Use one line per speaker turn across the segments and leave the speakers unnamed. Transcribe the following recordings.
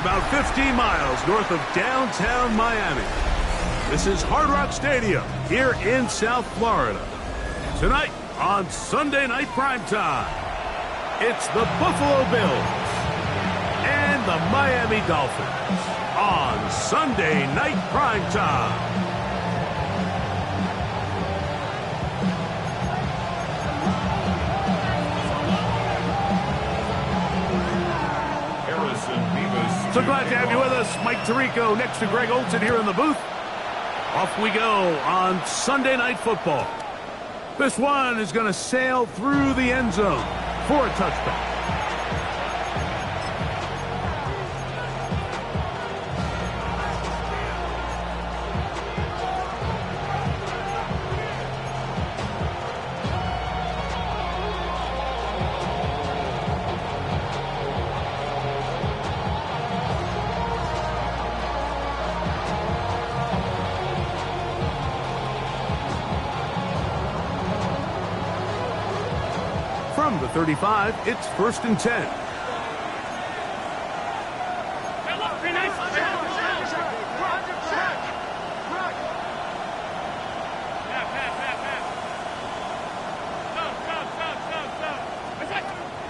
about 15 miles north of downtown Miami. This is Hard Rock Stadium here in South Florida. Tonight on Sunday Night Primetime, it's the Buffalo Bills and the Miami Dolphins on Sunday Night Primetime. So glad to have you with us. Mike Tirico next to Greg Olson here in the booth. Off we go on Sunday Night Football. This one is going to sail through the end zone for a touchback. From the 35, it's 1st and 10.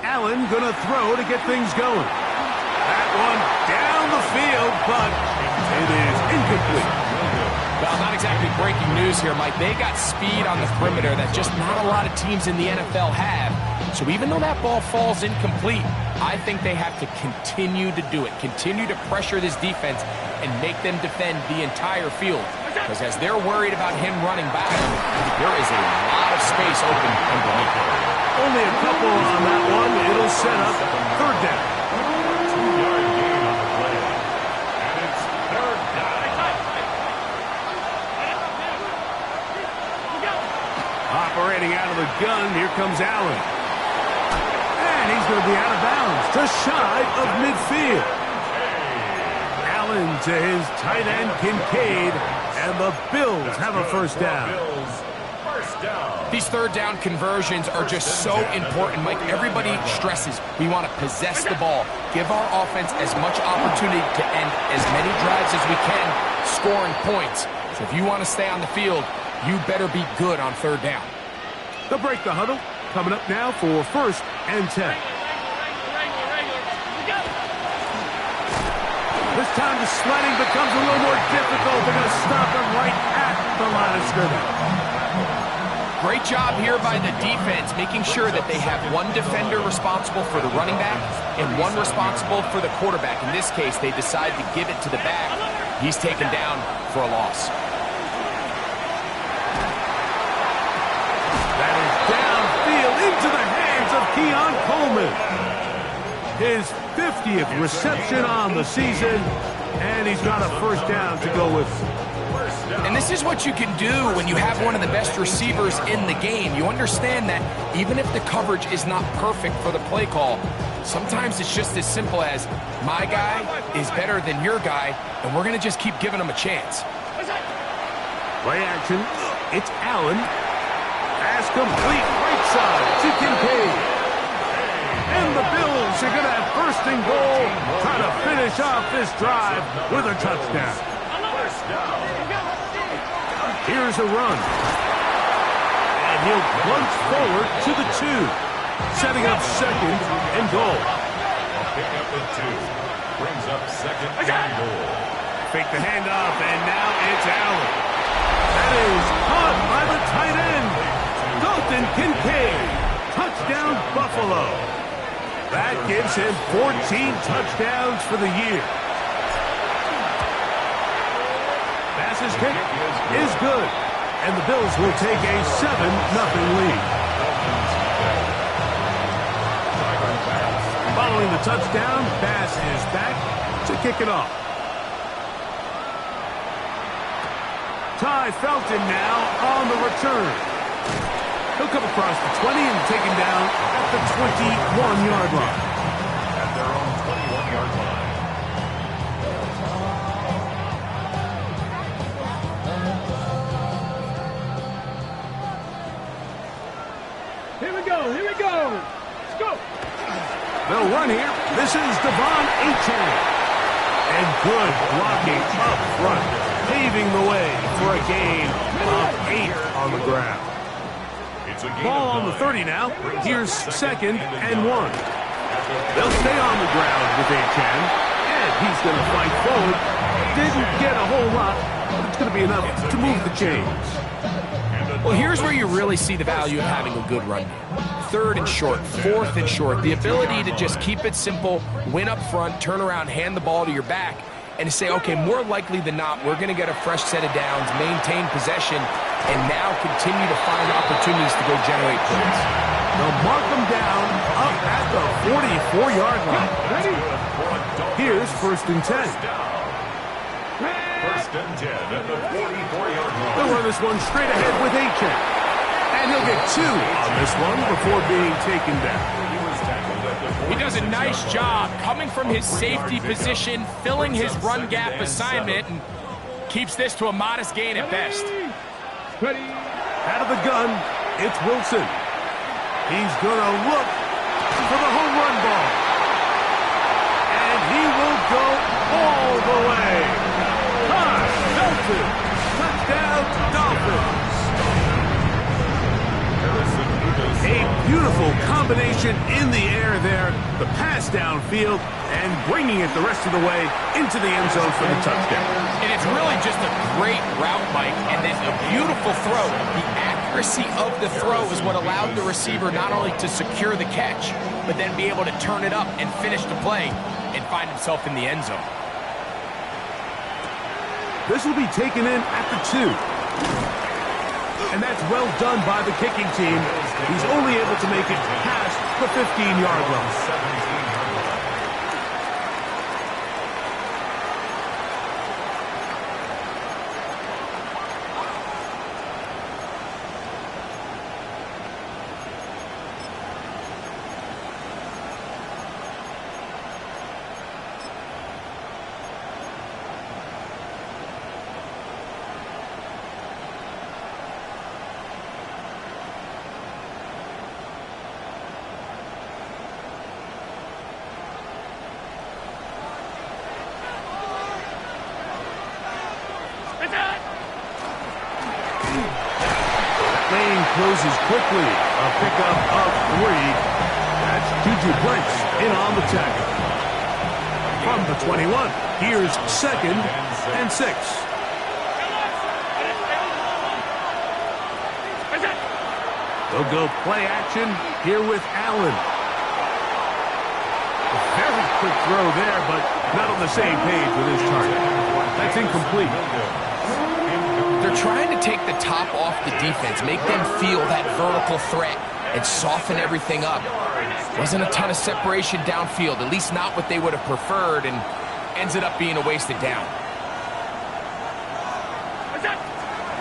Allen gonna throw to get things going. That one down the field, but it is incomplete.
Well, not exactly breaking news here, Mike. They got speed on the perimeter that just not a lot of teams in the NFL have. So even though that ball falls incomplete, I think they have to continue to do it. Continue to pressure this defense and make them defend the entire field. Because as they're worried about him running back, there is a lot of space open underneath.
Only a couple on that one. It'll set up 3rd down.
2-yard gain on the play. And it's 3rd down.
Operating out of the gun, here comes Allen. And he's going to be out of bounds, just shy of midfield. Allen to his tight end, Kincaid, and the Bills have a 1st down.
These 3rd down conversions are just so important, Mike. Everybody stresses we want to possess the ball, give our offense as much opportunity to end as many drives as we can, scoring points. So if you want to stay on the field, you better be good on 3rd down.
They'll break the huddle. Coming up now for 1st and 10. This time the sledding becomes a little more difficult. They're going to stop him right at the line of scrimmage.
Great job here by the defense, making sure that they have one defender responsible for the running back and one responsible for the quarterback. In this case, they decide to give it to the back. He's taken down for a loss.
That is downfield into the hands of Keon Coleman. His 50th reception on the season, and he's got a 1st down to go with.
And this is what you can do when you have one of the best receivers in the game. You understand that even if the coverage is not perfect for the play call, sometimes it's just as simple as my guy is better than your guy, and we're going to just keep giving him a chance.
Play action. It's Allen. Pass complete right side to Kincaid. And the Bills are going to have 1st and goal, trying to finish off this drive with a touchdown. Here's a run. And he'll plunge forward to the 2, setting up 2nd and goal.
Pick up the 2. Brings up 2nd and goal.
Fake the handoff, and now it's Allen. That is caught by the tight end, Dalton Kincaid. Touchdown, Buffalo. That gives him 14 touchdowns for the year. Pass's kick is good, and the Bills will take a 7-0 lead. Following the touchdown, Bass is back to kick it off. Ty Felton now on the return. He'll come across the 20 and take him down at the 21-yard line.
At their own 21-yard line.
Here we go. Let's go. They'll run here. This is Devon Achane. And good blocking up front, paving the way for a gain of 8 on the ground. Ball on the 30 now. Here's 2nd and 1. They'll stay on the ground with Achan, and he's going to fight forward. Didn't get a whole lot, but it's going to be enough to move the chains.
Well, here's where you really see the value of having a good run game. 3rd and short, 4th and short, the ability to just keep it simple, win up front, turn around, hand the ball to your back, and to say, okay, more likely than not, we're going to get a fresh set of downs, maintain possession, and now continue to find opportunities to go generate points.
They'll mark them down up at the 44-yard line. Here's 1st and 10.
1st and 10 at the 44-yard line.
They'll run this one straight ahead with Achan. And he'll get 2 on this one before being taken down.
He does a nice job coming from his safety position, filling his run gap assignment, and keeps this to a modest gain at best.
Out of the gun, it's Wilson. He's going to look for the home run ball. And he will go all the way. Felton, touchdown Dolphins. A beautiful combination in the air there, the pass downfield, and bringing it the rest of the way into the end zone for the touchdown.
And it's really just a great route, Mike, and then a beautiful throw. The accuracy of the throw is what allowed the receiver not only to secure the catch, but then be able to turn it up and finish the play and find himself in the end zone.
This will be taken in at the 2. And that's well done by the kicking team. He's only able to make it past the 15-yard line. Closes quickly. A pickup of 3. That's Juju Brents in on the tackle. From the 21, here's 2nd and 6. They'll go play action here with Allen. A very quick throw there, but not on the same page with his target. That's incomplete.
They're trying to take the top off the defense, make them feel that vertical threat, and soften everything up. Wasn't a ton of separation downfield, at least not what they would have preferred, and ends it up being a wasted down.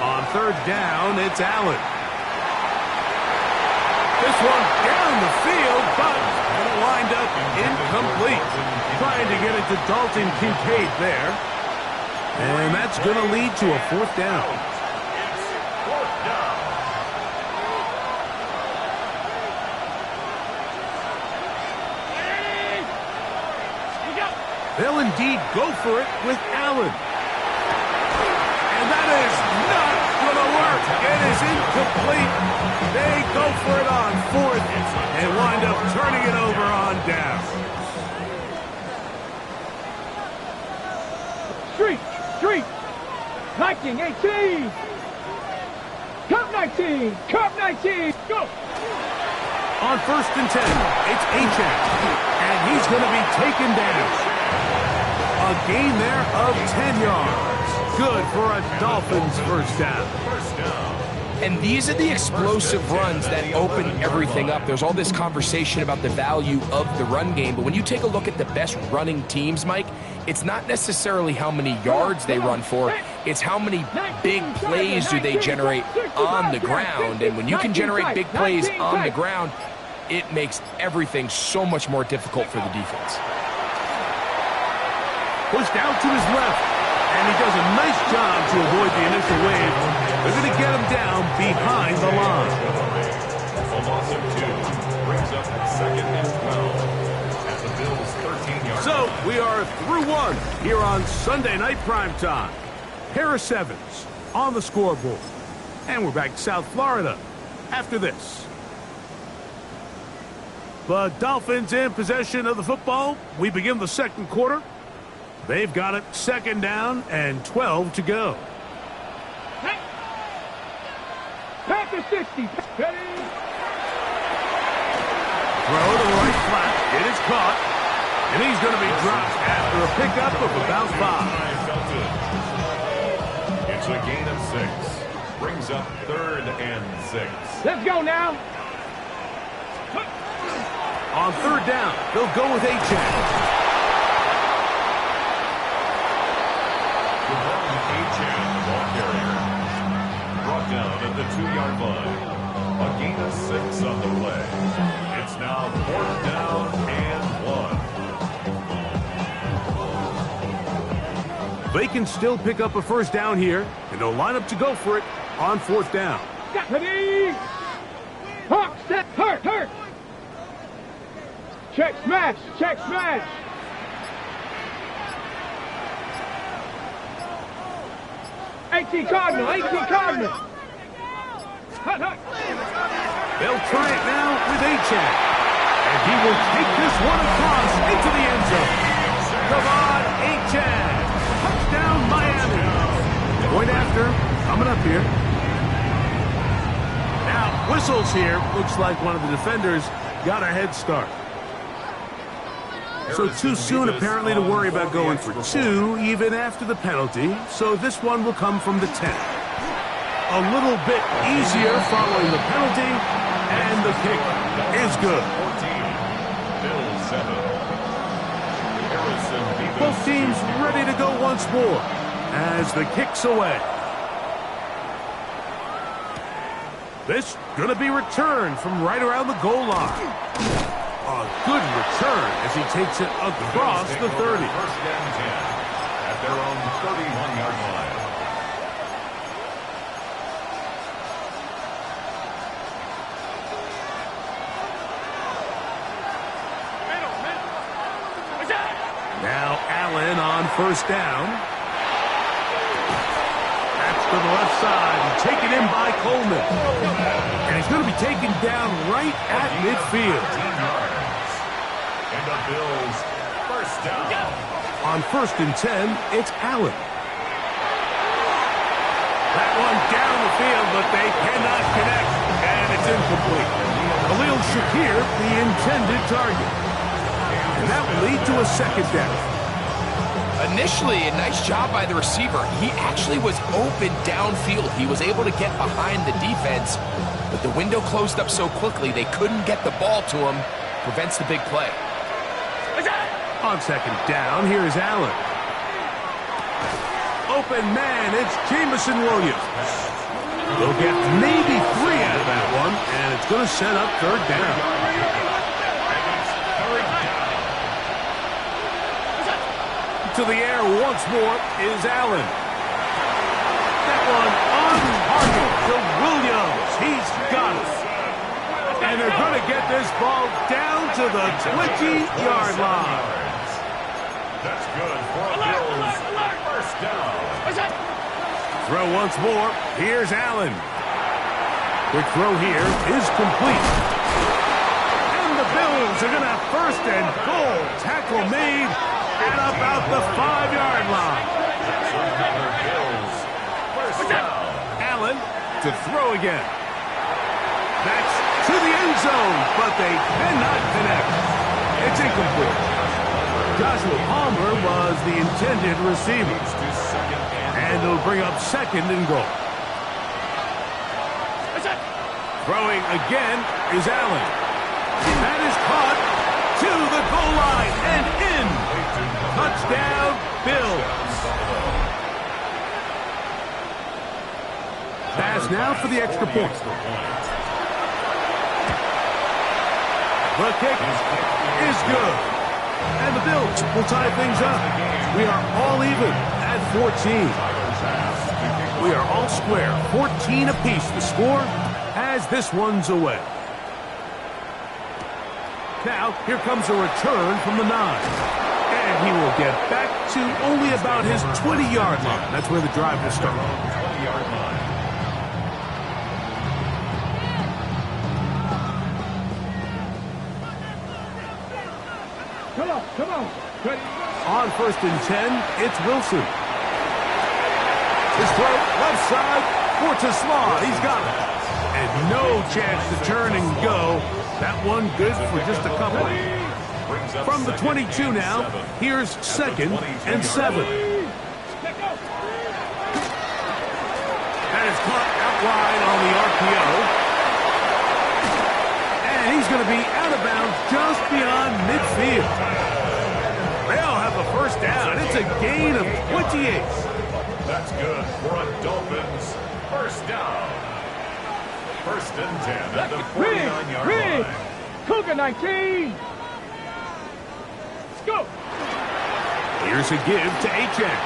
On 3rd down, it's Allen. This one down the field, but lined up incomplete. Trying to get it to Dalton Kincaid there. And that's going to lead to a 4th down. They'll indeed go for it with Allen. And that is not going to work. It is incomplete. They go for it on 4th and wind up turning it over on down.
Street. 19, 18. Cup 19. Cup 19. Go.
On 1st and 10, it's Achan. And he's going to be taken down. A gain there of 10 yards. Good for a Dolphins first down.
And these are the explosive runs that open everything up. There's all this conversation about the value of the run game, but when you take a look at the best running teams, Mike, it's not necessarily how many yards they run for, it's how many big plays do they generate on the ground. And when you can generate big plays on the ground, it makes everything so much more difficult for the defense.
Pushed out to his left, and he does a nice job to avoid the initial wave. They're going to get him down behind the line.
A loss of 2 brings up 2nd and 12 at the Bills' 13-yard line.
So we are through one here on Sunday Night Primetime. Pair of sevens on the scoreboard. And we're back to South Florida after this. The Dolphins in possession of the football. We begin the second quarter. They've got it second down and 12 to go.
Pack to 60. Ready?
Throw to the right flat. It is caught. And he's going to be dropped after a pickup of about 5.
It's a gain of 6. Brings up 3rd and 6.
Let's go now.
On 3rd down, they'll go with Achane.
Achane, the ball carrier. Brought down at the 2-yard line. A gain of 6 on the play. It's now 4th down and 1.
They can still pick up a first down here, and they'll line up to go for it on 4th down.
Ready? Hawk, set, hurt. Check smash. 18 Cardinal. Hut.
They'll try it now with Achane. And he will take this one across into the end zone. Come on, Achane. Touchdown, Miami. Point after, coming up here. Now, whistles here. Looks like one of the defenders got a head start. So too soon, apparently, to worry about going for 2, even after the penalty. So this one will come from the 10. A little bit easier following the penalty, and the kick is good. 14. Both teams ready to go once more as the kick's away. This going to be returned from right around the goal line. A good return as he takes it across the 30.
First and 10 at their own 31-yard line.
Now Allen on first down. That's to the left side and taken in by Coleman. And he's going to be taken down right at midfield.
And the Bills first down.
On 1st and 10, it's Allen. That one down the field, but they cannot connect. And it's incomplete. Khalil Shakir, the intended target. And that will lead to a second down.
Initially, a nice job by the receiver. He actually was open downfield. He was able to get behind the defense, but the window closed up so quickly they couldn't get the ball to him. Prevents the big play.
On second down, here is Allen. Open man, it's Jamison Williams. They'll get maybe 3 out of that one, and it's going to set up 3rd down. To the air once more is Allen. That one on target to Williams. He's got it. And they're going to get this ball down to the 20-yard line.
That's good for a Bills first down.
Throw once more. Here's Allen. Quick throw here is complete. And the Bills are going to have 1st and goal. Tackle made at about the 5-yard line. Allen to throw again. That's to the end zone, but they cannot connect. It's incomplete. Joshua Palmer was the intended receiver. And it'll bring up 2nd and goal. Throwing again is Allen. That is caught to the goal line and in. Touchdown, Bills. Pass now for the extra point. The kick is good. And the Bills will tie things up. We are all even at 14. We are all square. 14 apiece the score as this one's away. Now, here comes a return from the 9. And he will get back to only about his 20-yard line. That's where the drive will start.
20-yard line.
Come on. Ready?
On 1st and 10, it's Wilson. His throw, left side, for Tesla. He's got it. And no chance to turn and go. That one good for just a couple. From the 22 now, here's 2nd and 7. That is caught out wide on the RPO. And he's going to be out of bounds just beyond midfield. They'll have a first down. It's a gain of 28.
That's good for a Dolphins first down. 1st and 10 at the 49-yard line.
Cougar 19. Let's go.
Here's a give to H.X.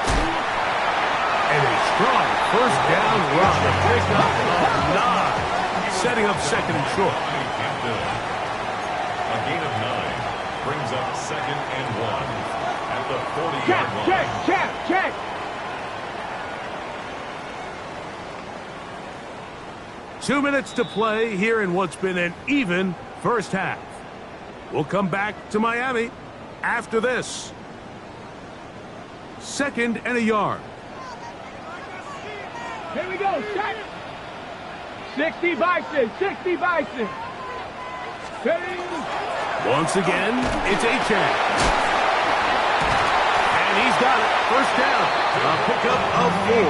And a strong first down run. A pick up of 9. Setting up 2nd and short.
A gain of 9 brings up 2nd and 1 at the 40-yard line.
Check.
2 minutes to play here in what's been an even first half. We'll come back to Miami after this. 2nd and a yard.
Here we go. Check. 60 Bison. Ready?
Once again, it's H.X. And he's got it. First down. A pickup of 4.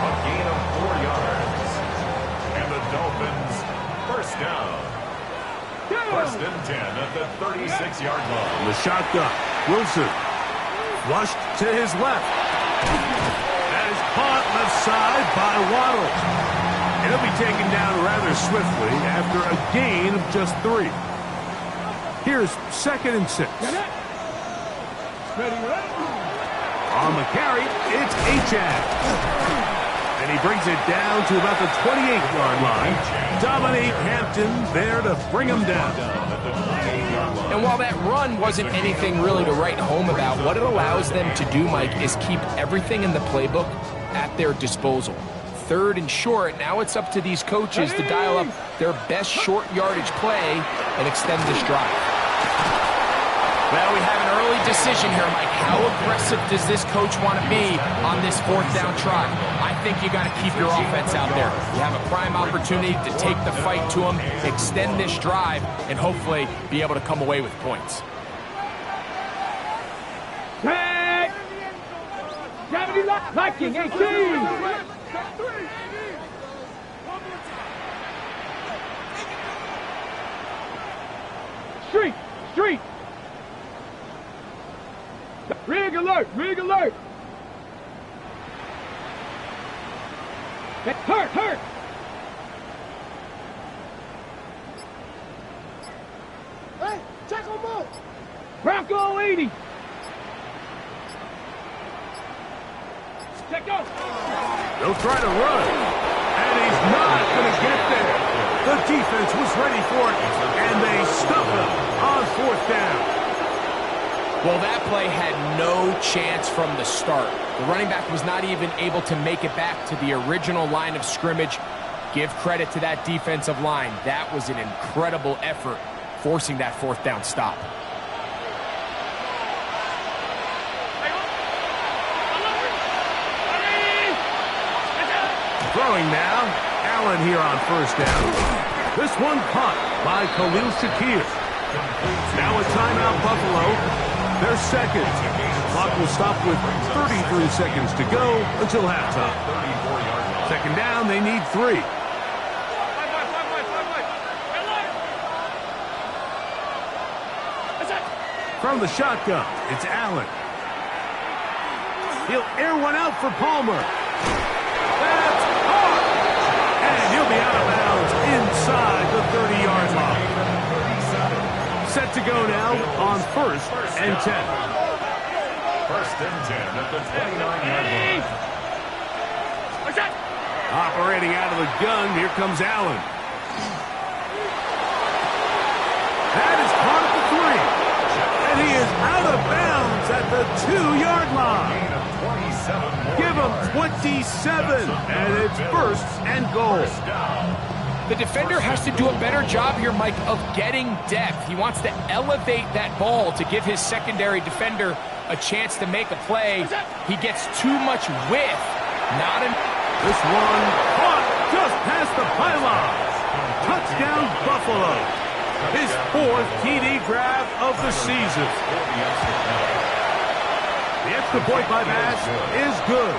A gain of 4 yards. And the Dolphins first down. 1st and 10 at the 36-yard line.
The shotgun. Wilson. Flushed to his left. That is caught left side by Waddle. And he'll be taken down rather swiftly after a gain of just 3. Here's 2nd and 6.
Ready?
On the carry, it's H.X. And he brings it down to about the 28-yard line. Dominique Hampton there to bring him down.
And while that run wasn't anything really to write home about, what it allows them to do, Mike, is keep everything in the playbook at their disposal. 3rd and short, now it's up to these coaches to dial up their best short yardage play and extend this drive. Well, we have an early decision here, Mike. How aggressive does this coach want to be on this 4th down try? I think you got to keep your offense out there. You have a prime opportunity to take the fight to them, extend this drive, and hopefully be able to come away with points.
Check. Viking 18. Street. Rig alert. Hurt. Hey, check on both. Bronco 80. Check out.
They'll try to run. And he's not going to get there. The defense was ready for it. And they stuff him on 4th down.
Well, that play had no chance from the start. The running back was not even able to make it back to the original line of scrimmage. Give credit to that defensive line. That was an incredible effort, forcing that 4th down stop.
Throwing now. Allen here on 1st down. This one caught by Khalil Shakir. Now a timeout, Buffalo. Their 2nd. Clock will stop with 33 seconds to go until halftime. 2nd down, they need 3. From the shotgun, it's Allen. He'll air one out for Palmer. That's caught! And he'll be out of bounds inside the 30-yard line. Set to go now on 1st and 10.
1st and 10 at the 29-yard line.
Operating out of the gun, here comes Allen. That is caught at the 3. And he 2-yard line. Give him 27, and it's first and goal.
The defender has to do a better job here, Mike, of getting depth. He wants to elevate that ball to give his secondary defender a chance to make a play. He gets too much width.
This one caught just past the pylon. Touchdown, Buffalo. His 4th TD grab of the season. The extra point by Bass is good.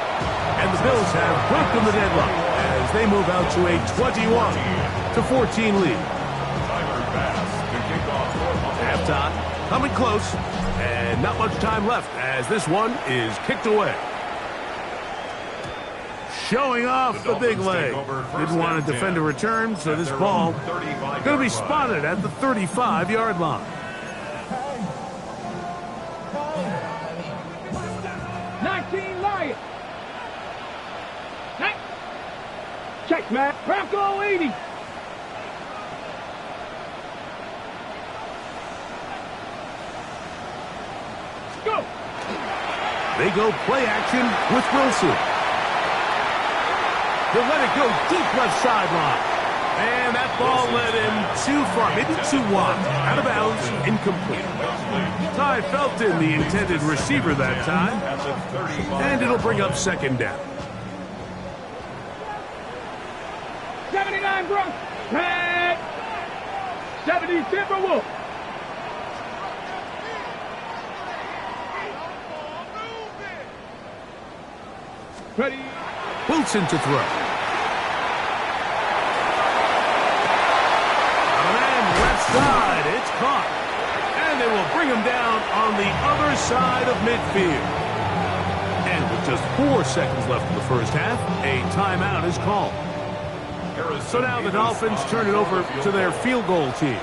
And the Bills have broken the deadlock as they move out to a 21-14 lead. Halftime coming close, and not much time left as this one is kicked away. Showing off the big leg. Didn't want to defend a return, so this ball going to be spotted at the 35-yard line.
19 Lions. Check, man. Bronco 80. Go.
They go play action with Wilson. He'll let it go deep left sideline. And that ball led him too far, maybe too wide. Out of bounds, incomplete. Ty Felton, the intended receiver that time. And it'll bring up second down.
79 Bronx. 70 Timberwolves. Ready.
Wilson to throw. Left side, it's caught. And they will bring him down on the other side of midfield. And with just 4 seconds left in the first half, a timeout is called. So now the Dolphins turn it over to their field goal team.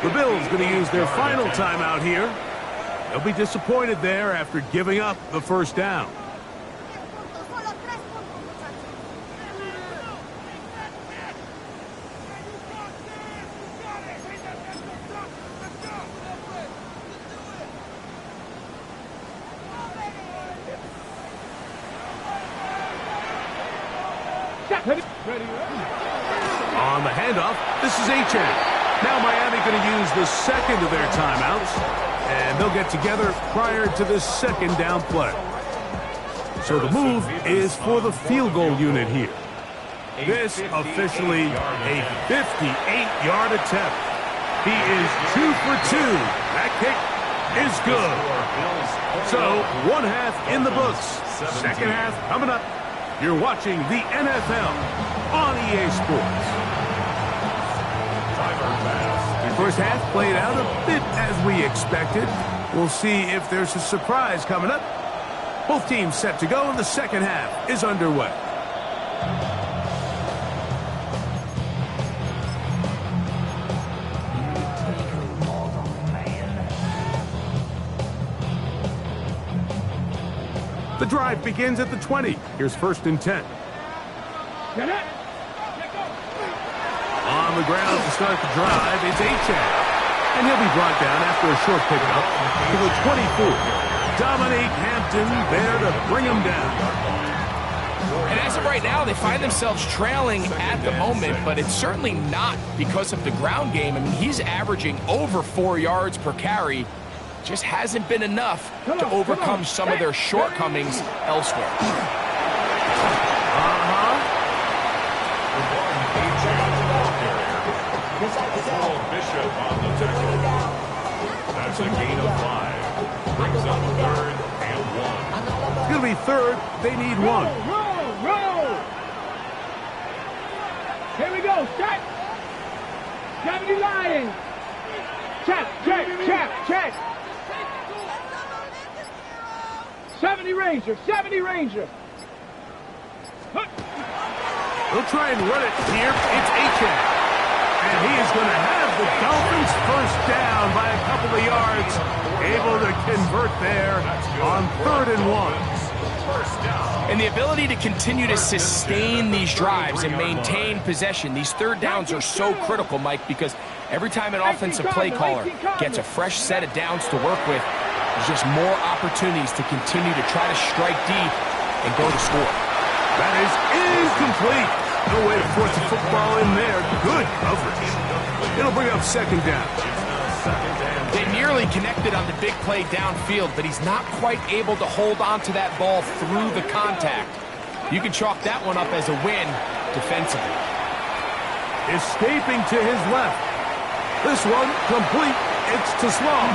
The Bills going to use their final timeout here. They'll be disappointed there after giving up the first down. On the handoff, this is Achane. Now Miami going to use the second of their timeouts, and they'll get together prior to the second down play. So the move is for the field goal unit here. This officially a 58-yard attempt. He is 2 for 2. That kick is good. So 1 half in the books. Second half coming up. You're watching the NFL on EA Sports. First half played out a bit as we expected. We'll see if there's a surprise coming up. Both teams set to go, and the second half is underway. The drive begins at the 20. Here's 1st and 10. On the ground to start the drive, it's Achane. And he'll be brought down after a short pickup to the 24. Dominique Hampton there to bring him down.
And as of right now, they find themselves trailing at the moment, but it's certainly not because of the ground game. I mean, he's averaging over 4 yards per carry. Just hasn't been enough to overcome some of their shortcomings elsewhere.
Bishop on the tackle. That's a gain of 5. Brings up 3rd and 1.
It's going to be 3rd. They need 1.
Roll. Here we go. Check. 70 Lions. Check. 70 Ranger.
They'll try and run it here. It's Achane. And he is going to have the Dolphins first down by a couple of yards. Able to convert there on 3rd and 1.
And the ability to continue to sustain these drives and maintain possession, these third downs are so critical, Mike, because every time an offensive play caller gets a fresh set of downs to work with, There's just more opportunities to continue to try to strike deep and go to score.
That is incomplete. No way to force the football in there. Good coverage. It'll bring up second down.
They nearly connected on the big play downfield, but he's not quite able to hold on to that ball through the contact. You can chalk that one up as a win defensively.
Escaping to his left. This one complete. It's to Sloan.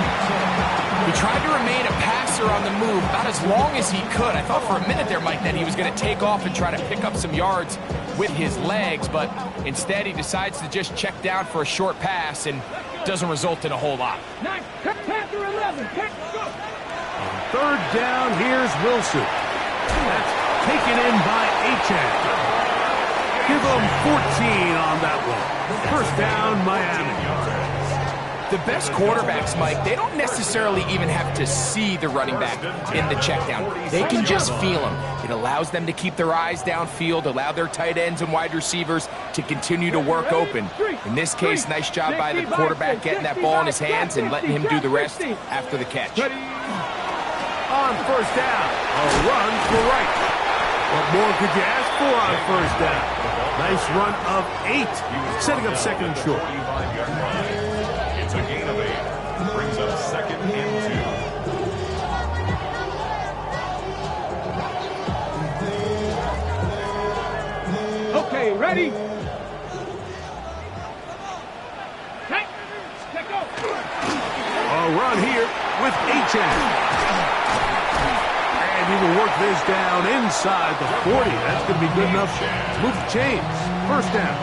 He tried to remain a passer on the move about as long as he could. I thought for a minute there, Mike, that he was going to take off and try to pick up some yards with his legs, but instead he decides to just check down for a short pass and doesn't result in a whole lot.
Third down, here's Wilson. That's taken in by Achan. Give them 14 on that one. First down, Miami.
The best quarterbacks, Mike, they don't necessarily even have to see the running back in the check down. They can just feel him. It allows them to keep their eyes downfield, allow their tight ends and wide receivers to continue to work open. In this case, nice job by the quarterback getting that ball in his hands and letting him do the rest after the catch.
On first down, a run for right. What more could you ask for on first down? Nice run of 8, setting up second and short.
It's a gain of 8. Brings up second and 2.
Okay, ready?
A run here with Achan. And he will work this down inside the 40. That's going to be good enough to move the chains. First down.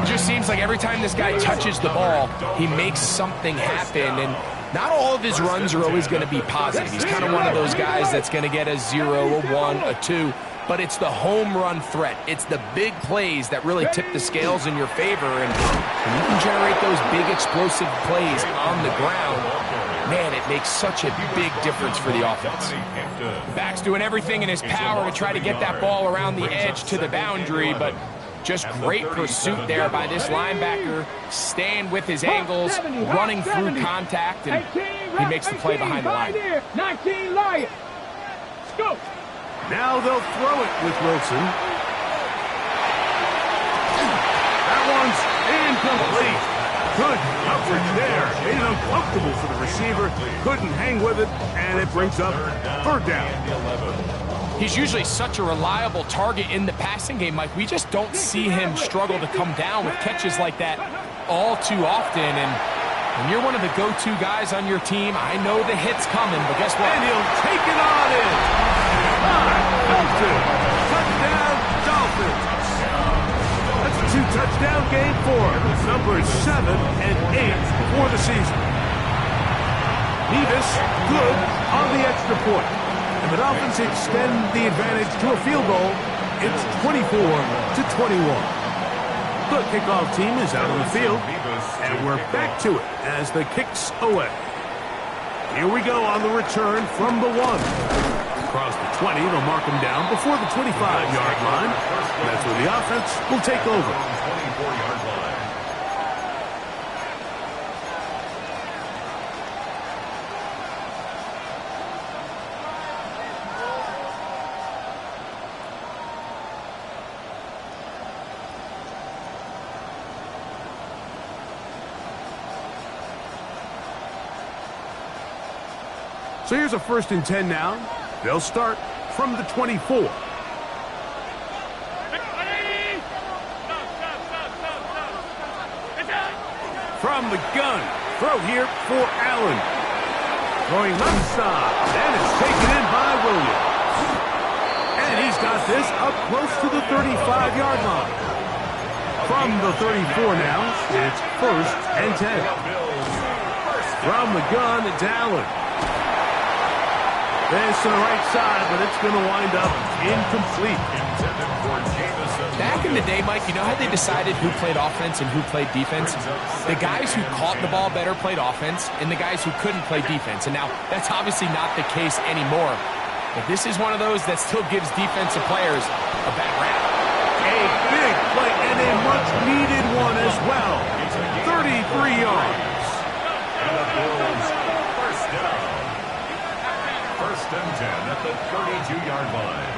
It just seems like every time this guy touches the ball, he makes something happen, and not all of his runs are always going to be positive. He's kind of one of those guys that's going to get a 0, a 1, a 2, but it's the home run threat. It's the big plays that really tip the scales in your favor, and when you can generate those big explosive plays on the ground, man, it makes such a big difference for the offense. Back's doing everything in his power to try to get that ball around the edge to the boundary, but just great pursuit there by this linebacker, staying with his angles, running through contact, and he makes the play behind the line.
19 Lions. Go.
Now they'll throw it with Wilson. That one's incomplete. Good coverage there. Made it uncomfortable for the receiver. Couldn't hang with it, and it brings up third down.
He's usually such a reliable target in the passing game, Mike. We just don't see him struggle to come down with catches like that all too often. And when you're one of the go-to guys on your team, I know the hit's coming, but guess what?
And he'll take it on in. Touchdown, Dolphins. That's a 2-touchdown game for numbers 7 and 8 for the season. Nevis good on the extra point. And the Dolphins extend the advantage to a field goal. It's 24-21. The kickoff team is out on the field, and we're back to it as the kick's away. Here we go on the return from the 1. Across the 20, they'll mark him down before the 25-yard line. That's where the offense will take over.
24-yard line.
So here's a 1st and 10 now. They'll start from the 24. From the gun. Throw here for Allen. Throwing left side. And it's taken in by Williams. And he's got this up close to the 35-yard line. From the 34 now, it's 1st and 10. From the gun, it's Allen. This to the right side, but it's going to wind up incomplete.
Back in the day, Mike, you know how they decided who played offense and who played defense? The guys who caught the ball better played offense, and the guys who couldn't play defense. And now, that's obviously not the case anymore. But this is one of those that still gives defensive players a bad rap.
A big play and a much-needed one as well. 33 yards.
And the Bills, first down. First and 10 at the 32-yard line.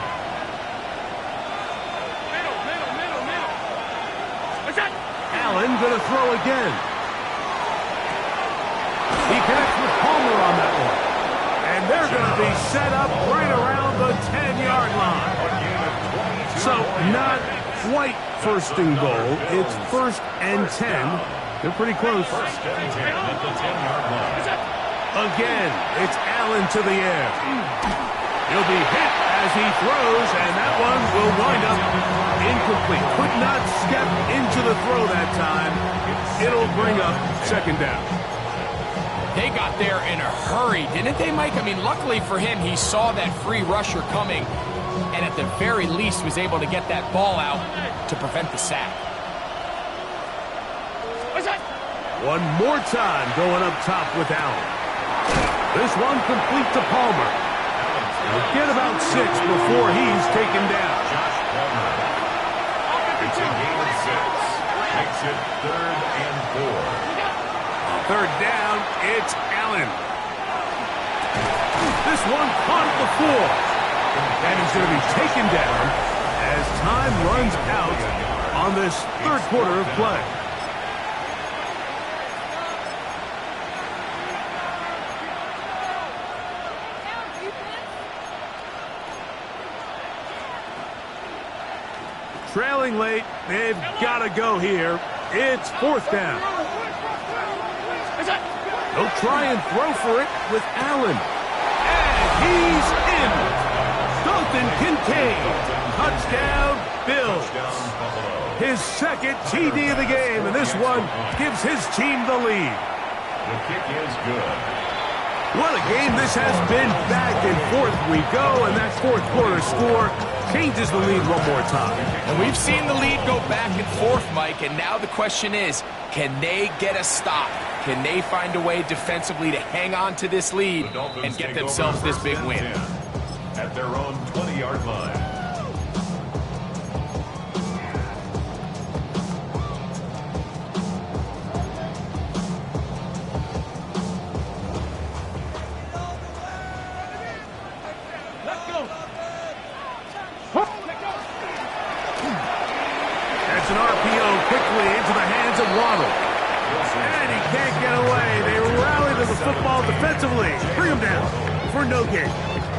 Allen going to throw again. He connects with Palmer on that one. And they're going to be set up right around the 10-yard line. So not quite first and goal. It's first and 10. They're pretty close.
First and 10 at the 10-yard line.
Again, it's Allen to the air. He'll be hit as he throws, and that one will wind up incomplete. Could not step into the throw that time. It'll bring up second down.
They got there in a hurry, didn't they, Mike? I mean, luckily for him, he saw that free rusher coming, and at the very least was able to get that ball out to prevent the sack.
One more time going up top with Allen. This one complete to Palmer. He'll get about 6 before he's taken down.
It's a gain of 6. Makes it 3rd and 4.
Third down, it's Allen. This one caught the 4. And he's going to be taken down as time runs out on this third quarter of play. Trailing late, they've got to go here. It's fourth down. They'll try and throw for it with Allen. And he's in. Dalton Kincaid. Touchdown, Bills. His second TD of the game, and this one gives his team the lead.
The kick is good.
What a game this has been. Back and forth we go, and that fourth quarter score changes the lead one more time.
And we've seen the lead go back and forth, Mike, and now the question is, can they get a stop? Can they find a way defensively to hang on to this lead and get themselves this big win?
At their own 20-yard line.
That's an RPO quickly into the hands of Waddle. And he can't get away. They rally to the football defensively. Bring him down for no gain.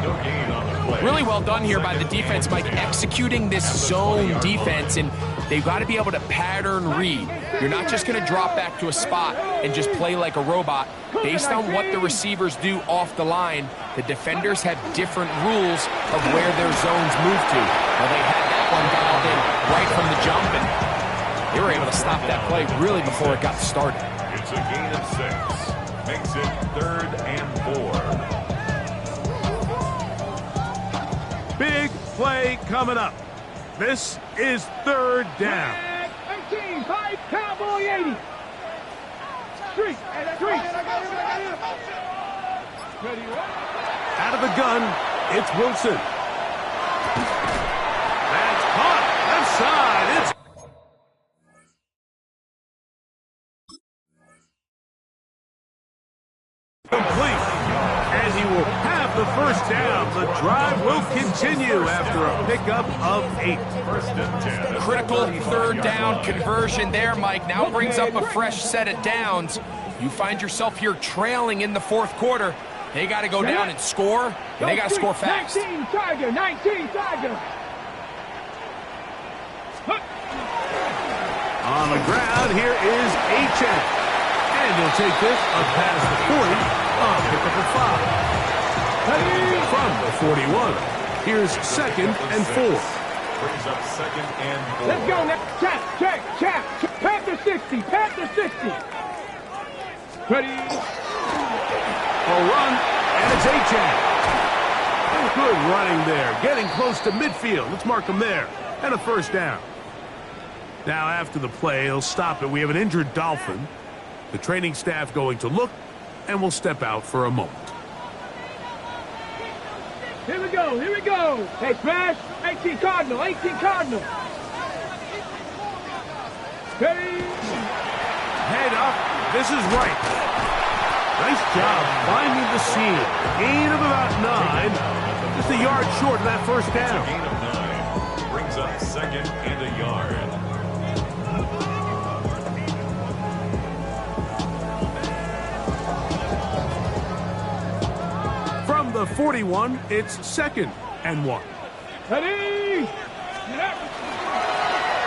No gain on the play.
Really well done here by the defense, Mike, executing this zone defense, and they've got to be able to pattern read. You're not just going to drop back to a spot and just play like a robot. Based on what the receivers do off the line, the defenders have different rules of where their zones move to. Well, they had that one dialed in right from the jump, and they were able to stop that play really before it got started.
It's a gain of 6. Makes it 3rd and 4.
Big play coming up. This is third down.
18, 5, Cowboy 80. Street.
Out of the gun, it's Wilson. That's caught. Left side. It's complete. And he will have the first down. The drive will continue after a pickup of 8.
First and 10.
Critical third down conversion there, Mike. Now brings up a fresh set of downs. You find yourself here trailing in the fourth quarter. They got to go down and score, and they got to score fast.
19 Tiger.
On the ground, here is H.N. And he'll take this up past the 40 on pickup of 5. From the 41, here's second and 4.
Brings up 2nd and 4.
Let's go next. Check. Panther 60. Ready.
A run, and it's H.N. Good running there, getting close to midfield. Let's mark him there, and a first down. Now after the play, he'll stop it. We have an injured Dolphin. The training staff going to look, and we'll step out for a moment.
Here we go. Hey, Smash. 18 Cardinal. Ready.
Head up. This is right. Nice job finding the seam. Gain of about 9. Just a yard short of that first down.
Gain of 9. Brings up 2nd and a yard.
From the 41, it's 2nd and 1.
Ready?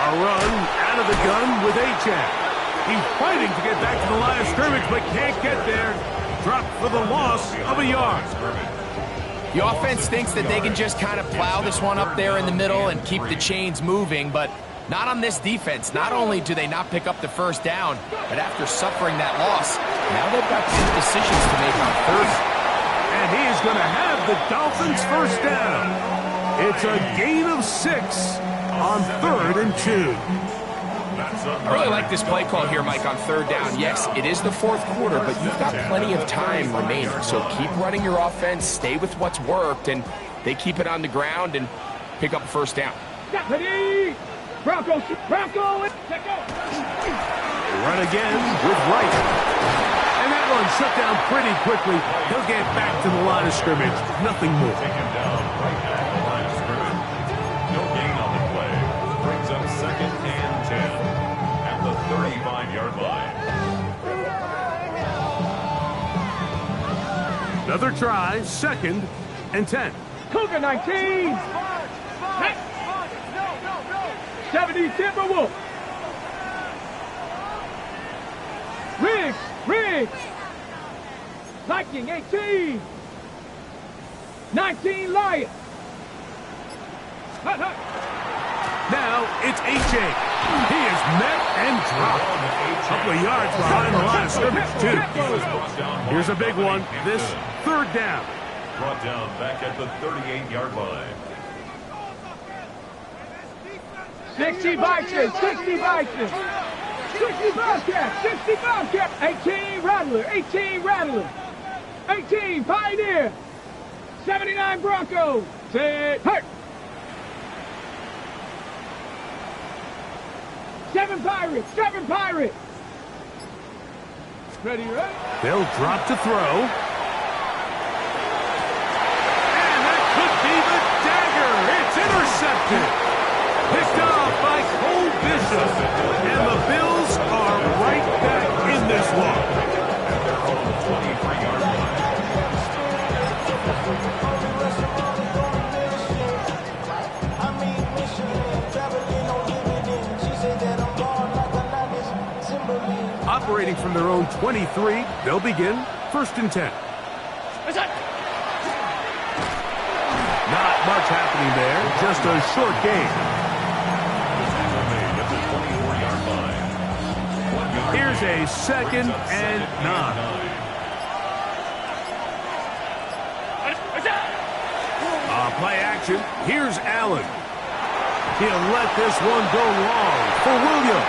A run out of the gun with Achane. He's fighting to get back to the line of scrimmage, but can't get there. Dropped for the loss of a yard.
The offense thinks that they can just kind of plow this one up there in the middle and keep the chains moving, but not on this defense. Not only do they not pick up the first down, but after suffering that loss, now they've got some decisions to make on 3rd.
And he is going to have the Dolphins first down. It's a gain of 6 on 3rd and 2.
I really like this play call here, Mike, on 3rd down. Yes, it is the 4th quarter, but you've got plenty of time remaining. So keep running your offense, stay with what's worked, and they keep it on the ground and pick up first down.
Ready? Bronco, let's go.
Run again with Wright. And that one shut down pretty quickly. He'll get back to the line of scrimmage. Nothing more.
Take him down right at the line of scrimmage. No gain on the play. Brings up 2nd and 10 at the 35-yard line.
Another try, 2nd and 10.
Cougar 19. 70 Timberwolf. Riggs. Viking 18. 19 Lion.
Now it's Achane. He is met and dropped. A couple of yards behind the line of scrimmage, too. Here's a big one. This 3rd down.
Brought down back at the 38-yard line.
60 Vikings. 60 Vikings. 60 Bobcats. 60 Bobcats. 18 Rattler. 18 Rattler. 18 Pioneer. 79 Broncos. Set. Hurt. 7 Pirates. 7 Pirates. Ready, right?
They'll drop to throw. And that could be the dagger. It's intercepted. Picked off by Cole Bishop. And the Bills are right back in this one.
At their own 23-yard line.
Operating from their own 23, they'll begin 1st and 10. Not much happening there, just a short gain. Here's a 2nd and 9. Play action. Here's Allen. He'll let this one go long for Williams.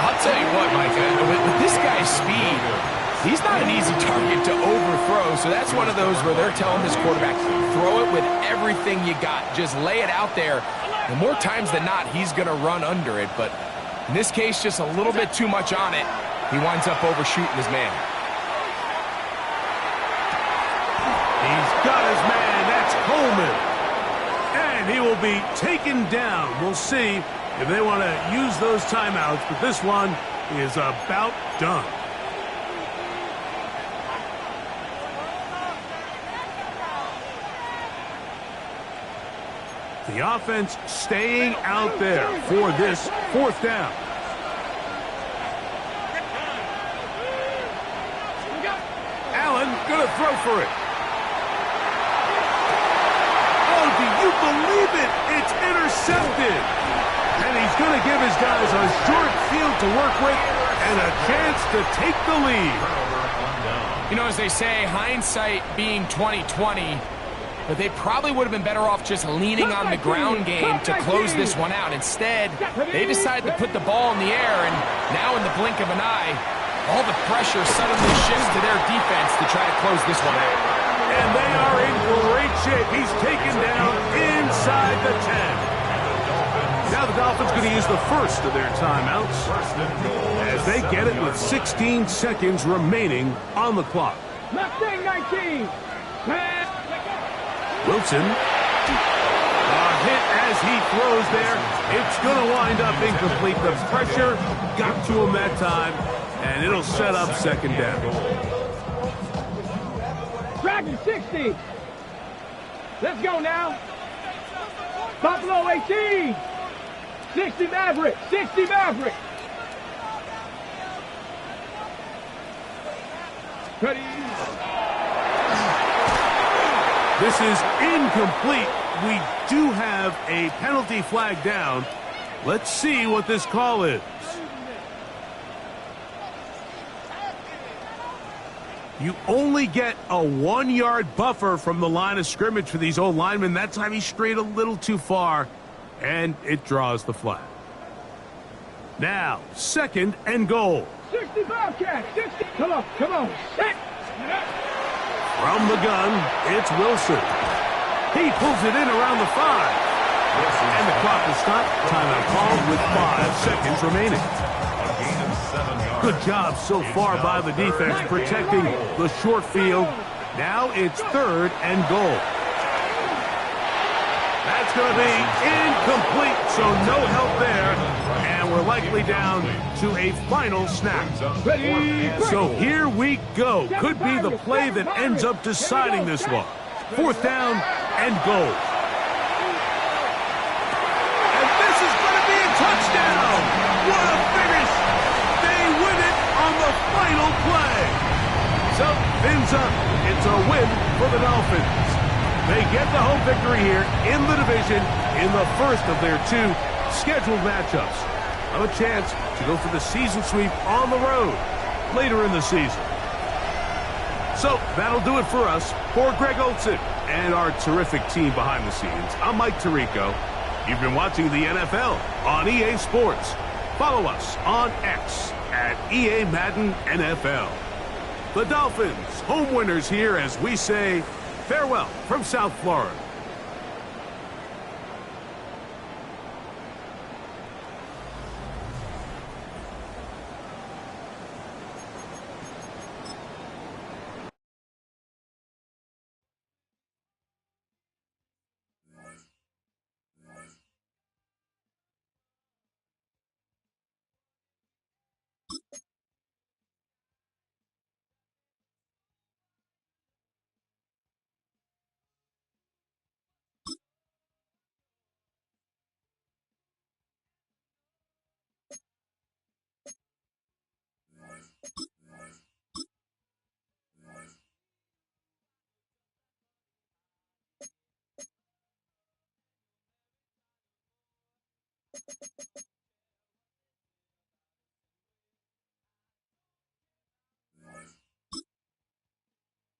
I'll tell you what, Mike, with this guy's speed, he's not an easy target to overthrow, so that's one of those where they're telling this quarterback, throw it with everything you got. Just lay it out there. And more times than not, he's going to run under it, but in this case, just a little bit too much on it. He winds up overshooting his man.
He's got his man. That's Coleman. And he will be taken down. We'll see if they want to use those timeouts, but this one is about done. The offense staying out there for this 4th down. Allen going to throw for it. Oh, do you believe it? It's intercepted. And he's going to give his guys a short field to work with and a chance to take the lead.
You know, as they say, hindsight being 20/20, but they probably would have been better off just leaning on the ground game to close this one out. Instead, they decided to put the ball in the air, and now in the blink of an eye, all the pressure suddenly shifts to their defense to try to close this one out.
And they are in great shape. He's taken down inside the 10. Now Now the Dolphins going to use the first of their timeouts as they get it with 16 seconds remaining on the clock.
Mustang 19.
Wilson. A hit as he throws there. It's going to wind up incomplete. The pressure got to him that time, and it'll set up second down.
Dragon 60. Let's go now. Buffalo 18. 60 Maverick. 60 Maverick. Ready.
This is incomplete. We do have a penalty flag down. Let's see what this call is. You only get a 1-yard buffer from the line of scrimmage for these old linemen. That time he strayed a little too far, and it draws the flag. Now, second and goal.
60 Bobcat. 60. Come on. Set.
From the gun, it's Wilson. He pulls it in around the 5. And the clock is stopped. Timeout called with 5 seconds remaining. Good job so far by the defense protecting the short field. Now it's third and goal. That's going to be incomplete, so no help there. And we're likely down to a final snap. So here we go. Could be the play that ends up deciding this one. Fourth down and goal. And this is going to be a touchdown. What a finish. They win it on the final play. So, fins up. It's a win for the Dolphins. They get the home victory here in the division in the first of their 2 scheduled matchups. Have a chance to go for the season sweep on the road later in the season. So that'll do it for us. For Greg Olson and our terrific team behind the scenes, I'm Mike Tirico. You've been watching the NFL on EA Sports. Follow us on X at EA Madden NFL. The Dolphins, home winners here as we say farewell from South Florida.